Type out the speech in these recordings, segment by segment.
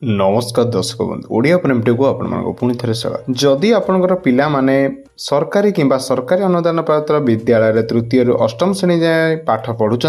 नमस्कार दर्शक बंधु ओडिया प्रेमटी को पुणी थे स्वागत जदि आपंकर पिला माने सरकारी किंबा सरकारी अनुदान प्राप्त विद्यालय तृतीय रु अष्टम श्रेणी जाए पाठ पढ़ुंट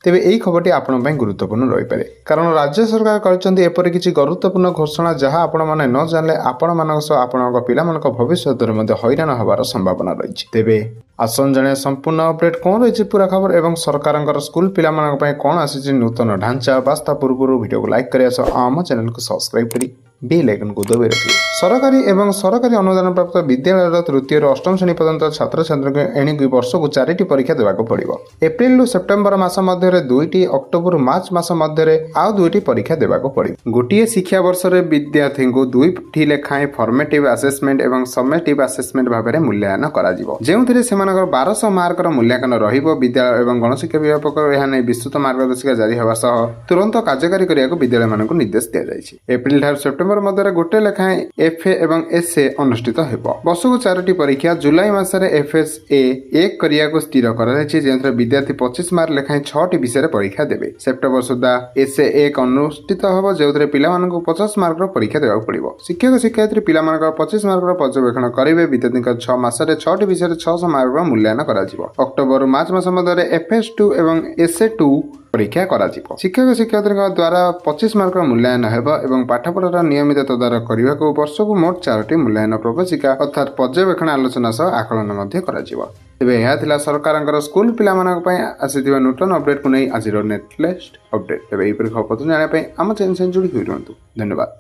तेरे यही खबरटी आपण गुरुत्वपूर्ण रही पारे कारण राज्य सरकार करपर किसी गुरुत्वपूर्ण घोषणा जहाँ आपण मैंने न जानले आपण आपण पिला भविष्य हैरान हबार संभावना रही तेरे आसन जाने संपूर्ण अपडेट कौन रही पूरा खबर एवं सरकार स्कूल पिला कौन आसी नूतन ढांचा बास्ता पूर्व वीडियो को लाइक कर आम चैनल को सब्सक्राइब करी बेल आइकन को दबाई रखिए। सरकारी एवं सरकारी अनुदान प्राप्त विद्यालय तृतीय अष्टम श्रेणी पर्यंत छात्र छात्री एणिक वर्ष को 4टी परीक्षा देवाक पड़िबो। एप्रिल रु सेप्टेम्बर मास मध्य 2टी अक्टोबर मार्च मास मध्य आउ 2टी परीक्षा देवाक पड़िबो। गोटिए शिक्षा वर्ष रे विद्यार्थी को 2टी लेखाएं फॉर्मेटिव असेसमेंट एवं समेटिव असेसमेंट भाव में मूल्यांकन कराजिबो जेउथिरे सेमानकर 1200 मार्क मूल्यांकन रहिबो। विद्यालय एवं गणशिक्षा विभाग पक्षरु एहा नै विस्तृत मार्गदर्शिका जारी हेबा सह तुरंत कार्यकारी करियाको विद्यालय मानक निर्देश दिया जायछि। एप्रिल ठार सेप्टेम्बर मध्य गोटे लेखाएं एफए एवं एसए अनुष्ठित हेबो। वर्ष को 4टी परीक्षा जुलाई मासरे एफएसए 1 करिया को स्थिर कराଯାଇଛି जेंथरे विद्यार्थी 25 मार्क लेखाएं 6टी विषय परीक्षा देबे। सेप्टेम्बर सुधा एसए 1 अनुष्ठित हेबो जेउथरे पिला मानकु 50 मार्क रो परीक्षा देबाक पड़िबो। शिक्षक शिक्षयित्री पिला मानकर 25 मार्क रो पर्यवेक्षण करिवे। विद्यार्थी 6 मासरे 6टी विषय 600 मार्क रो मूल्यांकन कराजिबो। अक्टोबर मार्च मास मध्य एफएस2 एवं एसए2 परीक्षा कराजिबो। शिक्षक शिक्षयित्री द्वारा 25 मार्क मूल्यांकन हेबो एवं पाठपढ़ार नियमित तदारख करने को वर्ष को मोट 4टी मूल्यांकन प्रवेशिका अर्थात पर्यवेक्षण आलोचना सह आकलन कराजिबो। तेबे यह थिला सरकार स्कूल पिला मानक पई आसीथिबा नूतन अपडेट को नहीं आज नेटलेस्ट अपडेट। तेबे एही खबर जानिया पई आम चैनल से जुड़ी होई रहंतु। धन्यवाद।